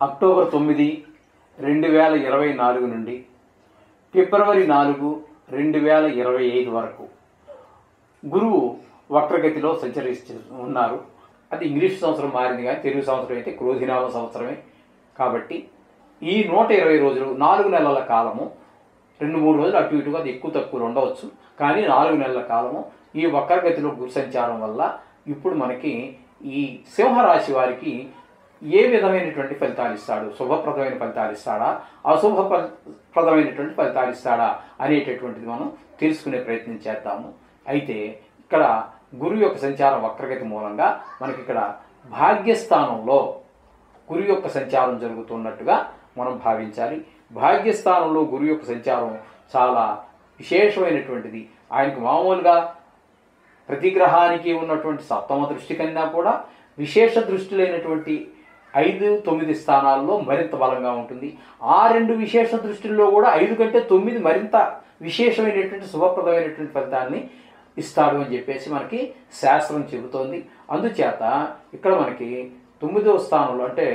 October 9, 2024 నుండి ఫిబ్రవరి 4, 2025 వరకు గురువు వక్రగతిలో సంచరిస్తూ ఉన్నారు. అది ఇంగ్లీష్ సంవత్సరం మారింది కానీ తెలుగు సంవత్సరం అయితే క్రోధినామ సంవత్సరమే. కాబట్టి ఈ 120 రోజులు 4 నెలల కాలము, 2-3 రోజులు అటు ఇటుగా ఎక్కువ తక్కువలు ఉండవచ్చు, కానీ 4 నెలల కాలము ఈ వక్రగతిలో గురు సంచారం వల్ల ఇప్పుడు మనకి ఈ సింహరాశి వారికి ఏ విధమైనటువంటి ఫలితాలు ఇస్తాడు, శుభప్రదమైన ఫలితాలు ఇస్తాడా, అశుభప్రదమైనటువంటి ఫలితాలు ఇస్తాడా అనేటటువంటిది మనం తెలుసుకునే ప్రయత్నం చేద్దాము. అయితే ఇక్కడ గురువు యొక్క సంచారం వక్రగతి మూలంగా మనకి ఇక్కడ భాగ్యస్థానంలో గురువు యొక్క సంచారం జరుగుతున్నట్టుగా మనం భావించాలి. భాగ్యస్థానంలో గురువు యొక్క సంచారం చాలా విశేషమైనటువంటిది. ఆయనకు మామూలుగా ప్రతి గ్రహానికి ఉన్నటువంటి సప్తమ దృష్టి కన్నా కూడా విశేష దృష్టి లేనటువంటి 5-9 స్థానాల్లో మరింత బలంగా ఉంటుంది. ఆ 2 విశేష దృష్టిల్లో కూడా 5 కంటే 9 మరింత విశేషమైనటువంటి శుభప్రదమైనటువంటి ఫలితాన్ని ఇస్తాడు అని చెప్పేసి మనకి శాస్త్రం చెబుతోంది. అందుచేత ఇక్కడ మనకి 9వ స్థానంలో అంటే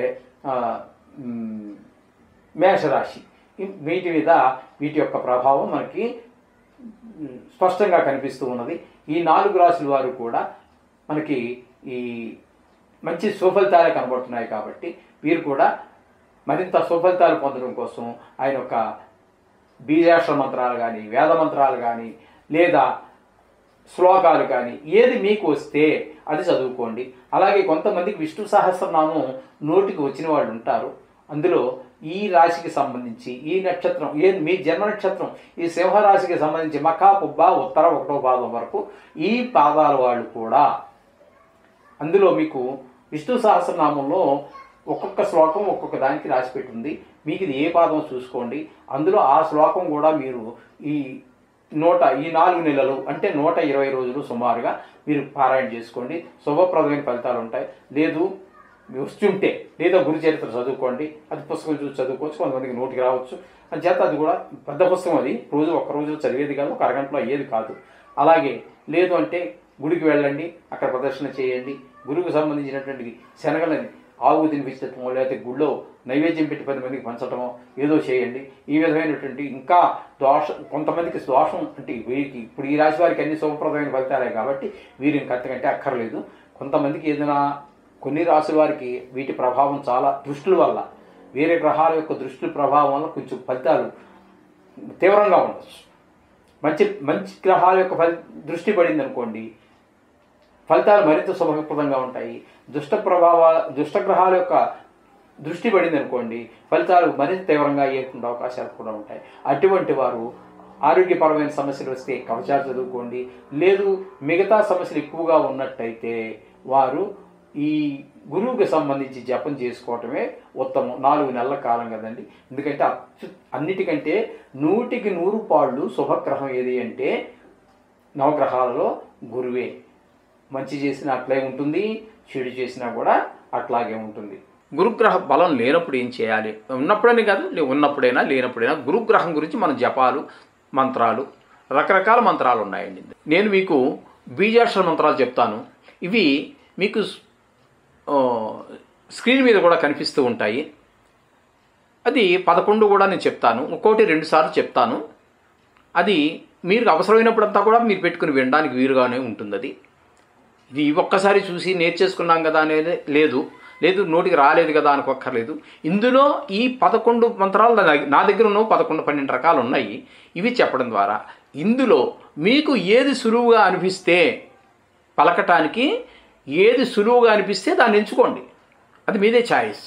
మేషరాశి, వీటి యొక్క ప్రభావం మనకి స్పష్టంగా కనిపిస్తూ ఉన్నది. ఈ 4 రాశుల వారు కూడా మనకి ఈ మంచి సుఫలితాలే కనబడుతున్నాయి. కాబట్టి వీరు కూడా మరింత సుఫలితాలు పొందడం కోసం ఆయన యొక్క బీజాక్షర మంత్రాలు కానీ, వేద మంత్రాలు కానీ, లేదా శ్లోకాలు కానీ ఏది మీకు వస్తే అది చదువుకోండి. అలాగే కొంతమందికి విష్ణు సహస్రనామం నోటికి వచ్చిన వాళ్ళు ఉంటారు. అందులో ఈ రాశికి సంబంధించి ఈ నక్షత్రం మీ జన్మ నక్షత్రం ఈ సింహరాశికి సంబంధించి మఖా, పుబ్బ, ఉత్తర 1వ పాదం వరకు ఈ పాదాల వాళ్ళు కూడా అందులో మీకు విష్ణు సహస్రనామంలో ఒక్కొక్క శ్లోకం ఒక్కొక్క దానికి రాసి పెట్టింది. మీకు ఇది ఏ పాదం చూసుకోండి. అందులో ఆ శ్లోకం కూడా మీరు ఈ 4 నెలలు అంటే 120 రోజులు సుమారుగా మీరు పారాయణ చేసుకోండి. శుభప్రదమైన ఫలితాలు ఉంటాయి. లేదు వస్తుంటే లేదా గురు చరిత్ర చదువుకోండి. అది పుస్తకం చూసి చదువుకోవచ్చు, కొంతమందికి నోటికి రావచ్చు. అని చేత అది కూడా పెద్ద పుస్తకం, అది ఒక్క రోజు చదివేది కాదు, ఒక అరగంటలో అయ్యేది కాదు. అలాగే లేదు అంటే గుడికి వెళ్ళండి, అక్కడ ప్రదర్శన చేయండి. గురువుకు సంబంధించినటువంటి శనగలని ఆవు తినిపించటమో లేకపోతే గుళ్ళో నైవేద్యం పెట్టి 10 మందికి పంచటమో ఏదో చేయండి. ఈ విధమైనటువంటి ఇంకా కొంతమందికి దోషం అంటే వీరికి ఇప్పుడు ఈ రాశి వారికి అన్ని శుభప్రదమైన ఫలితాలే కాబట్టి వీరు ఇంకంతకంటే అక్కర్లేదు. కొంతమందికి ఏదైనా కొన్ని రాశుల వారికి వీటి ప్రభావం చాలా దృష్టిల వల్ల, వేరే గ్రహాల యొక్క దృష్టి ప్రభావం వల్ల కొంచెం ఫలితాలు తీవ్రంగా ఉండొచ్చు. మంచి గ్రహాల యొక్క దృష్టి పడింది అనుకోండి, ఫలితాలు మరింత శుభప్రదంగా ఉంటాయి. దుష్టగ్రహాల యొక్క దృష్టి పడింది అనుకోండి, ఫలితాలు మరింత తీవ్రంగా అయ్యేటువంటి అవకాశాలు కూడా ఉంటాయి. అటువంటి వారు ఆరోగ్యపరమైన సమస్యలు వస్తే కవచాలు చదువుకోండి. లేదు మిగతా సమస్యలు ఎక్కువగా ఉన్నట్టయితే వారు ఈ గురువుకి సంబంధించి జపం చేసుకోవటమే ఉత్తమం. 4 నెలల కాలం కదండి. ఎందుకంటే అన్నిటికంటే 100కి 100 పాళ్ళు శుభగ్రహం ఏది అంటే నవగ్రహాలలో గురువే. మంచి చేసినా అట్లే ఉంటుంది, చెడు చేసినా కూడా అట్లాగే ఉంటుంది. గురుగ్రహ బలం లేనప్పుడు ఏం చేయాలి? ఉన్నప్పుడని కాదు, ఉన్నప్పుడైనా లేనప్పుడైనా గురుగ్రహం గురించి మన జపాలు, మంత్రాలు, రకరకాల మంత్రాలు ఉన్నాయండి. నేను మీకు బీజాక్షర మంత్రాలు చెప్తాను. ఇవి మీకు స్క్రీన్ మీద కూడా కనిపిస్తూ ఉంటాయి. అది 11 కూడా నేను చెప్తాను, ఒక్కోటి 2 సార్లు చెప్తాను. అది మీరు అవసరమైనప్పుడంతా కూడా మీరు పెట్టుకుని వినడానికి వీలుగానే ఉంటుంది. ఇది ఒక్కసారి చూసి నేర్చేసుకున్నాం కదా అనేది లేదు నోటికి రాలేదు కదా అనుకోక్కర్లేదు. ఇందులో ఈ 11 మంత్రాలు నా దగ్గర ఉన్న 11-12 రకాలు ఉన్నాయి. ఇవి చెప్పడం ద్వారా ఇందులో మీకు ఏది సులువుగా అనిపిస్తే, పలకటానికి ఏది సులువుగా అనిపిస్తే దాన్ని ఎంచుకోండి. అది మీదే ఛాయిస్.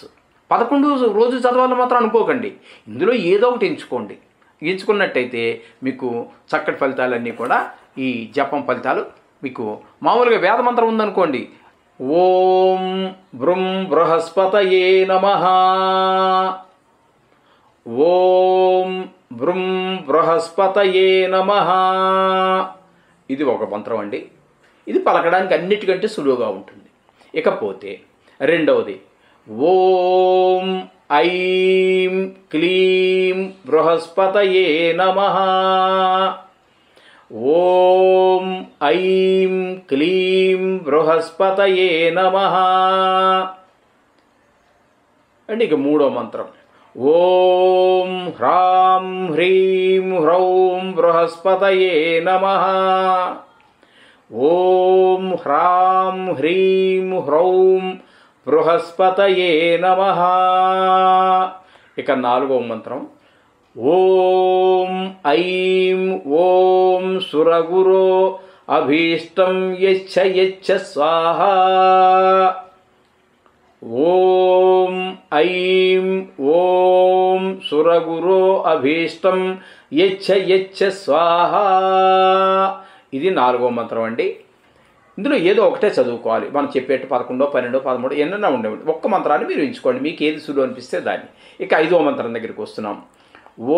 11 రోజు చదవాలని మాత్రం అనుకోకండి. ఇందులో ఏదో ఒకటి ఎంచుకోండి. ఎంచుకున్నట్టయితే మీకు చక్కటి ఫలితాలన్నీ కూడా ఈ జపం ఫలితాలు మీకు మామూలుగా వేదమంత్రం ఉందనుకోండి, ఓం బృం బృహస్పతయే నమః, ఓం బృం బృహస్పతయే నమః, ఇది ఒక మంత్రం అండి. ఇది పలకడానికి అన్నిటికంటే సులువుగా ఉంటుంది. ఇకపోతే రెండవది ఓం ఐం క్లీం బృహస్పతయే నమః, ఓం ఐం క్లీం బృహస్పతయే నమః. అండి. ఇక మూడో మంత్రం ఓం హ్రాం హ్రీం హ్రౌం బృహస్పతయే నమః. ఓం హ్రాం హ్రీం హ్రౌం బృహస్పతయే నమః. ఇక నాలుగో మంత్రం ఓం ఐం ఓం సురగురో అభీష్టం యచ్చ యచ్చ స్వాహా. ఓం ఐం ఓం సురగురో అభీష్టం యచ్చ యచ్చ స్వాహా. ఇది నాలుగో మంత్రం అండి. ఇందులో ఏదో ఒకటే చదువుకోవాలి. మనం చెప్పేట్టు 11, 12, 13 ఎన్నైనా ఉండేవి. ఒక్క మంత్రాన్ని మీరు ఎంచుకోండి, మీకు ఏది సులువు అనిపిస్తే దాన్ని. ఇక ఐదో మంత్రం దగ్గరికి వస్తున్నాం.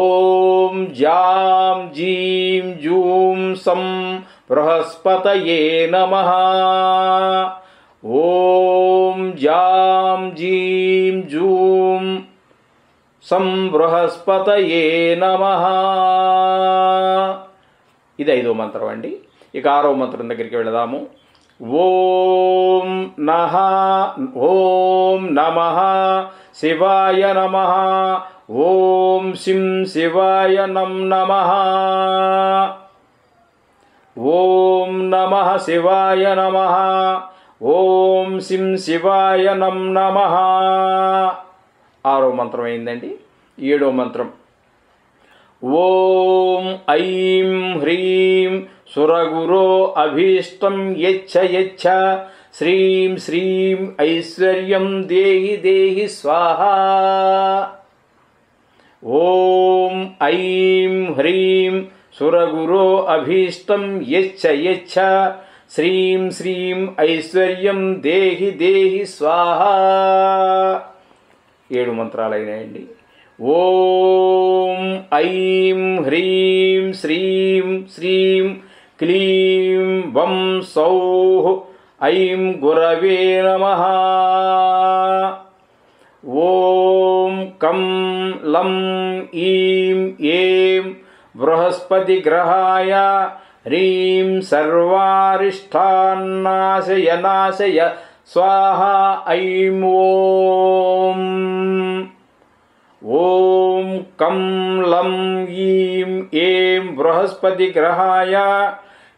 ఓం జాం జీం జూం సం బృహస్పతయే నమః. ఓం జాం జీం జూం సం బృహస్పతయే నమః. ఇది ఐదో మంత్రం అండి. ఇక ఆరో మంత్రం దగ్గరికి వెళదాము. ఓం నమః శివాయ నమః. ఓం శిం శివాయ నమః. ఓం నమః శివాయ నమః. ఓం శిం శివాయ నమః. ఆరో మంత్రం అయిందండి. ఏడో మంత్రం ఓం ఐం హ్రీం సురగురో అభీష్టం యచ్చ యచ్చ శ్రీం శ్రీం ఐశ్వర్యం దేహి దేహి స్వాహా. ఓం ఐం హ్రీం సురగురో అభీష్టం యచ్చ యచ్చ శ్రీం శ్రీం ఐశ్వర్యం దేహి దేహి స్వాహా. 7 మంత్రాలు అయినాయండి. ఓం ఐం హ్రీం శ్రీం శ్రీం క్లీం వం సౌః ఐం గురవే నమః. ఓం కం లం ఈం ఏం బృహస్పతి గ్రహాయ హ్రీం సర్వారిష్టాన్నాశయ నాశయ స్వాహా ఐం ఓం. ఓం కం లం ఈం ఏం బృహస్పతి గ్రహాయ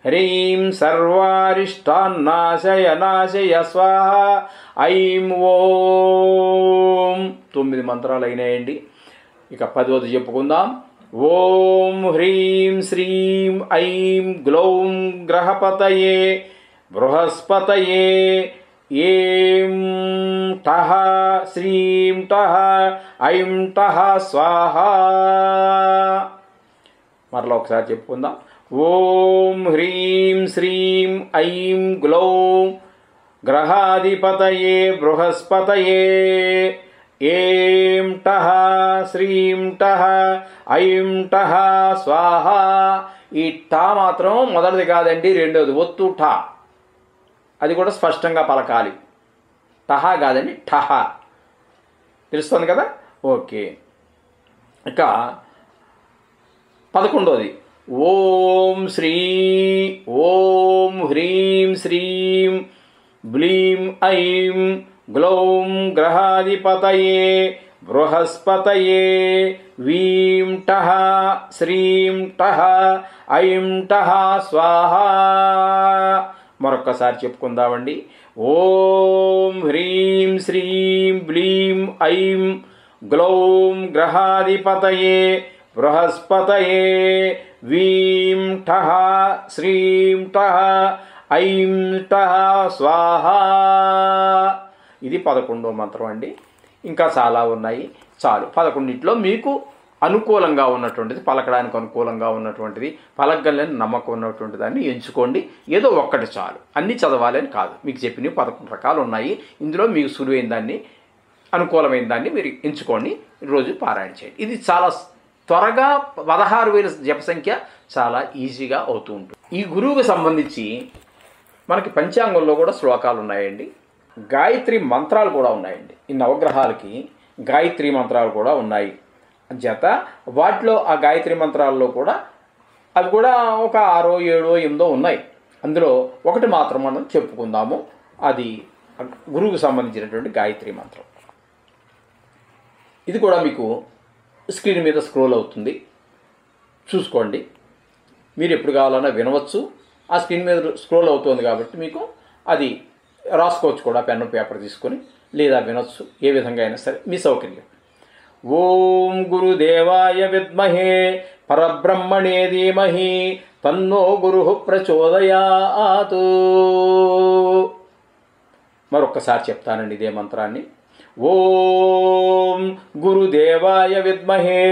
హ్రీం సర్వారిష్టాన్నాశయ నాశయ స్వాహా ఐం ఓం. 9 మంత్రాలు అయినాయండి. ఇక 10వది చెప్పుకుందాం. ఓం హ్రీం శ్రీం ఐం గ్లౌం గ్రహపతయే బృహస్పతయే ఏం టః శ్రీం టః ఐం టః స్వాహా. మరలా ఒకసారి చెప్పుకుందాం. ఓం హ్రీం శ్రీం ఐం గ్లౌం గ్రహాధిపతయే బృహస్పతయే ఏం టః శ్రీం టః ఐం టః స్వాహా. ఈ టా మాత్రం మొదటిది కాదండి, రెండోది ఒత్తు టా. అది కూడా స్పష్టంగా పలకాలి. టహా కాదండి, ఠహ. తెలుస్తుంది కదా? ఓకే. ఇక 11వది ఓం హ్రీం శ్రీం బ్లీం ఐం గ్లౌం గ్రహాధిపతయే బృహస్పతయే వీం టః శ్రీం టః ఐం టః స్వాహా. మరొక్కసారి చెప్పుకుందామండి. ఓం హ్రీం శ్రీం బ్లీం ఐం గ్లౌం గ్రహాధిపతయే బృహస్పతయే వీం టః శ్రీం టః ఐం టః స్వాహా. ఇది 11వ మంత్రం అండి. ఇంకా చాలా ఉన్నాయి. చాలు 11లో మీకు అనుకూలంగా ఉన్నటువంటిది, పలకడానికి అనుకూలంగా ఉన్నటువంటిది, పలకగలని నమ్మకం ఉన్నటువంటి దాన్ని ఎంచుకోండి. ఏదో ఒక్కటి చాలు, అన్నీ చదవాలి అని కాదు. మీకు చెప్పినవి 11 రకాలు ఉన్నాయి. ఇందులో మీకు సులువైన దాన్ని, అనుకూలమైన దాన్ని మీరు ఎంచుకోండి. రోజు పారాయణ చేయండి. ఇది చాలా త్వరగా 16,000 జప సంఖ్య చాలా ఈజీగా అవుతూ ఉంటుంది. ఈ గురువుకు సంబంధించి మనకి పంచాంగంలో కూడా శ్లోకాలు ఉన్నాయండి. గాయత్రి మంత్రాలు కూడా ఉన్నాయండి. ఈ నవగ్రహాలకి గాయత్రి మంత్రాలు కూడా ఉన్నాయి. జత వాటిలో ఆ గాయత్రి మంత్రాల్లో కూడా అవి కూడా ఒక 6, 7, 8 ఉన్నాయి. అందులో ఒకటి మాత్రం మనం చెప్పుకుందాము. అది గురువుకు సంబంధించినటువంటి గాయత్రి మంత్రం. ఇది కూడా మీకు స్క్రీన్ మీద స్క్రోల్ అవుతుంది, చూసుకోండి. మీరు ఎప్పుడు కావాలన్నా వినవచ్చు. ఆ స్క్రీన్ మీద స్క్రోల్ అవుతుంది కాబట్టి మీకు అది రాసుకోవచ్చు కూడా, పెన్ను పేపర్ తీసుకొని, లేదా వినొచ్చు. ఏ విధంగా అయినా సరే మీ సౌకర్యం. ఓం గురుదేవాయ విద్మహే పరబ్రహ్మణే ధీమహి తన్నో గురు ప్రచోదయాత్. మరొక్కసారి చెప్తానండి ఇదే మంత్రాన్ని. ఓం గురుదేవాయ విద్మహే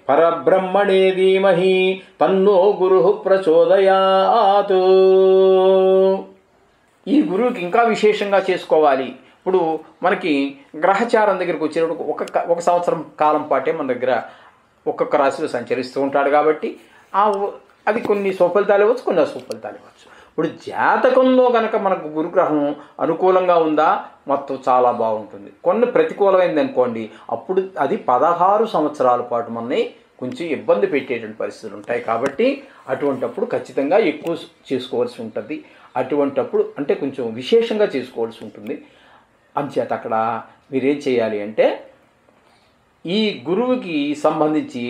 పరబ్రహ్మణే ధీమహి తన్నో గురు ప్రచోదయాత్. ఈ గురువుకి ఇంకా విశేషంగా చేసుకోవాలి. ఇప్పుడు మనకి గ్రహచారం దగ్గరికి వచ్చేటప్పుడు ఒక సంవత్సరం కాలం పాటే మన దగ్గర ఒక్కొక్క రాశిలో సంచరిస్తూ ఉంటాడు కాబట్టి అది కొన్ని సుఫలితాలు ఇవ్వచ్చు, కొన్ని అసుఫలితాలు ఇవ్వచ్చు. ఇప్పుడు జాతకంలో కనుక మనకు గురుగ్రహం అనుకూలంగా ఉందా మొత్తం చాలా బాగుంటుంది. కొన్ని ప్రతికూలమైంది అనుకోండి, అప్పుడు అది 16 సంవత్సరాల పాటు మనని కొంచెం ఇబ్బంది పెట్టేటువంటి పరిస్థితులు ఉంటాయి. కాబట్టి అటువంటప్పుడు ఖచ్చితంగా ఎక్కువ చేసుకోవాల్సి ఉంటుంది. అటువంటప్పుడు అంటే కొంచెం విశేషంగా చేసుకోవాల్సి ఉంటుంది. అంచేత అక్కడ మీరేం చేయాలి అంటే, ఈ గురువుకి సంబంధించి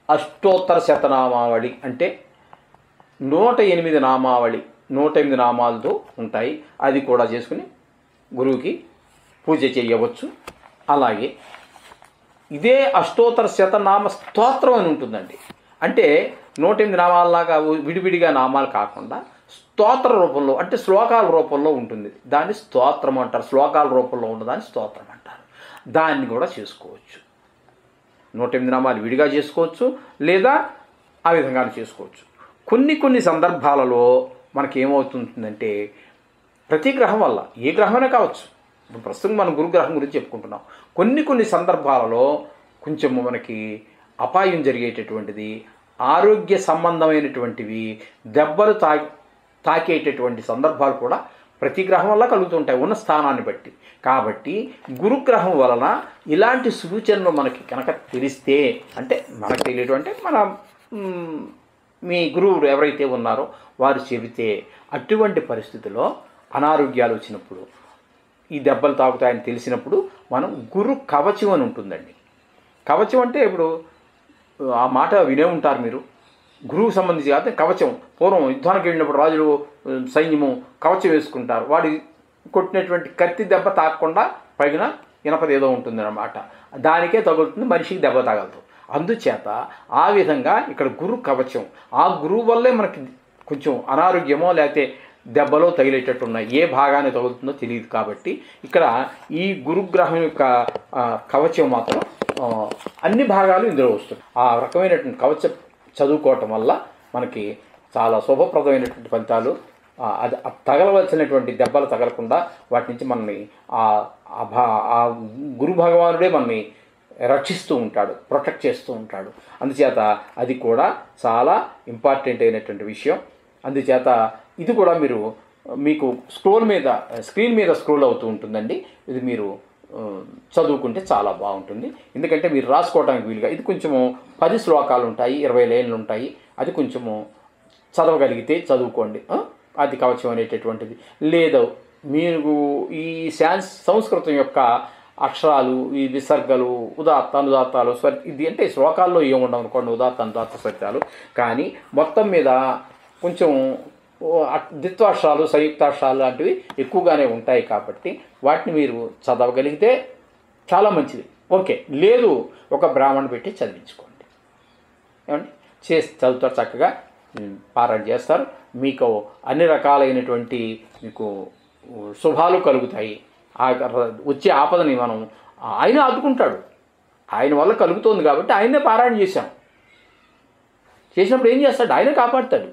అష్టోత్తర శతనామావళి అంటే 108 నామావళి, 108 నామాలతో ఉంటాయి. అది కూడా చేసుకుని గురువుకి పూజ చేయవచ్చు. అలాగే ఇదే అష్టోత్తర శతనామ స్తోత్రం అని ఉంటుందండి. అంటే 108 నామాలలాగా విడివిడిగా నామాలు కాకుండా స్తోత్ర రూపంలో, అంటే శ్లోకాల రూపంలో ఉంటుంది. దాన్ని స్తోత్రం అంటారు. శ్లోకాల రూపంలో ఉన్నదాన్ని స్తోత్రం అంటారు. దాన్ని కూడా చేసుకోవచ్చు. 108 నామాలు విడిగా చేసుకోవచ్చు, లేదా ఆ విధంగా చేసుకోవచ్చు. కొన్ని సందర్భాలలో మనకి ఏమవుతుందంటే, ప్రతి గ్రహం వల్ల, ఏ గ్రహమైనా కావచ్చు, ఇప్పుడు ప్రస్తుతం మనం గురుగ్రహం గురించి చెప్పుకుంటున్నాం, కొన్ని సందర్భాలలో కొంచెం మనకి అపాయం జరిగేటటువంటిది, ఆరోగ్య సంబంధమైనటువంటివి, దెబ్బలు తాకేటటువంటి సందర్భాలు కూడా ప్రతి గ్రహం వల్ల కలుగుతుంటాయి ఉన్న స్థానాన్ని బట్టి. కాబట్టి గురుగ్రహం వలన ఇలాంటి సూచనలు మనకి కనుక తెలిస్తే, అంటే మనకు తెలియడం అంటే మన మీ గురువులు ఎవరైతే ఉన్నారో వారు చెబితే, అటువంటి పరిస్థితుల్లో అనారోగ్యాలు వచ్చినప్పుడు, ఈ దెబ్బలు తాకుతాయని తెలిసినప్పుడు మనం గురు కవచం అని ఉంటుందండి. కవచం అంటే ఇప్పుడు ఆ మాట వినే ఉంటారు మీరు. గురువుకు సంబంధించి కాదు, కవచం. పూర్వం యుద్ధానికి వెళ్ళినప్పుడు రాజులు సైన్యము కవచం వేసుకుంటారు. వాడి కొట్టినటువంటి కత్తి దెబ్బ తాకకుండా పైన ఇనపది ఏదో ఉంటుంది అన్నమాట, దానికే తగులుతుంది, మనిషికి దెబ్బ తగలదు. అందుచేత ఆ విధంగా ఇక్కడ గురు కవచం. ఆ గురువు వల్లే మనకి కొంచెం అనారోగ్యమో లేకపోతే దెబ్బలో తగిలేటట్టు ఉన్నాయి, ఏ భాగాన్ని తగులుతుందో తెలియదు. కాబట్టి ఇక్కడ ఈ గురుగ్రహం యొక్క కవచం మాత్రం అన్ని భాగాలు ఇందులో వస్తుంది. ఆ రకమైనటువంటి కవచం చదువుకోవటం వల్ల మనకి చాలా శుభప్రదమైనటువంటి ఫలితాలు, అది తగలవలసినటువంటి దెబ్బలు తగలకుండా వాటి నుంచి మనల్ని ఆ గురు భగవానుడే మనల్ని రక్షిస్తూ ఉంటాడు, ప్రొటెక్ట్ చేస్తూ ఉంటాడు. అందుచేత అది కూడా చాలా ఇంపార్టెంట్ అయినటువంటి విషయం. అందుచేత ఇది కూడా మీకు స్క్రీన్ మీద స్క్రోల్ అవుతూ ఉంటుందండి. ఇది మీరు చదువుకుంటే చాలా బాగుంటుంది. ఎందుకంటే మీరు రాసుకోవడానికి వీలుగా, ఇది కొంచెము 10 శ్లోకాలు ఉంటాయి, 20 లైన్లు ఉంటాయి. అది కొంచెము చదవగలిగితే చదువుకోండి. అది కవచం అనేటటువంటిది. లేదు మీరు ఈ సంస్కృతం యొక్క అక్షరాలు, ఈ విసర్గలు, ఉదాత్త అనుదాత్తాలు, ఇది అంటే శ్లోకాల్లో ఏముండవు అనుకోండి, ఉదాత్త అనుదాత్త స్వరితాలు. కానీ మొత్తం మీద కొంచెం ద్విత్వాక్షరాలు, సంయుక్తాక్షరాలు లాంటివి ఎక్కువగానే ఉంటాయి. కాబట్టి వాటిని మీరు చదవగలిగితే చాలా మంచిది. ఓకే, లేదు ఒక బ్రాహ్మణ పెట్టి చదివించుకోండి. ఏమండి, చదువుతారు, చక్కగా పారాయణ చేస్తారు. మీకు అన్ని రకాలైనటువంటి మీకు శుభాలు కలుగుతాయి. వచ్చే ఆపదని ఆయన ఆదుకుంటాడు. ఆయన వల్ల కలుగుతోంది కాబట్టి ఆయనే పారాయణ చేసినప్పుడు ఏం చేస్తాడు? ఆయనే కాపాడుతాడు.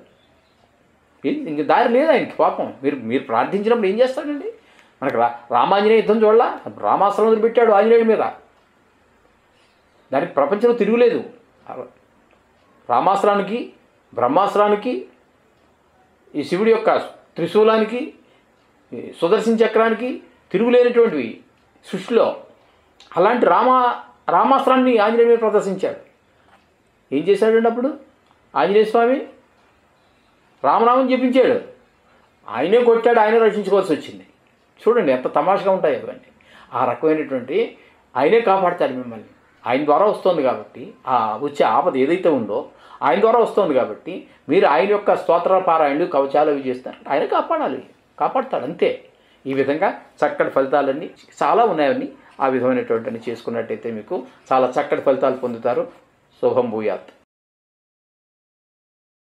ఇంక దారి లేదు ఆయనకి. పాపం మీరు ప్రార్థించినప్పుడు ఏం చేస్తాడండి? మనకు రామాంజనేయ యుద్ధం చూడలా, రామాస్త్రం వదిలిపెట్టాడు ఆంజనేయుడి మీద. దానికి ప్రపంచంలో తిరుగులేదు. రామాస్త్రానికి, బ్రహ్మాస్త్రానికి, ఈ శివుడి యొక్క త్రిశూలానికి, సుదర్శన చక్రానికి తిరుగులేనటువంటివి సృష్టిలో. అలాంటి రామాస్త్రాన్ని ఆంజనేయ మీద ప్రదర్శించాడు. ఏం చేశాడండి అప్పుడు ఆంజనేయ స్వామి? రామనామం చెప్పించాడు, ఆయనే కొట్టాడు, ఆయనే రక్షించుకోవాల్సి వచ్చింది. చూడండి ఎంత తమాషగా ఉంటాయి అవన్నీ. ఆ రకమైనటువంటి ఆయనే కాపాడతాడు మిమ్మల్ని. ఆయన ద్వారా వస్తుంది కాబట్టి ఆ వచ్చే ఆపద ఏదైతే ఉందో ఆయన ద్వారా వస్తుంది కాబట్టి మీరు ఆయన యొక్క స్తోత్ర పారాయణలు కవచాలు అవి చేస్తారు, ఆయన కాపాడతాడు అంతే. ఈ విధంగా చక్కటి ఫలితాలన్నీ చాలా ఉన్నాయని ఆ విధమైనటువంటి చేసుకున్నట్టయితే మీకు చాలా చక్కటి ఫలితాలు పొందుతారు. శుభం భూయాత్.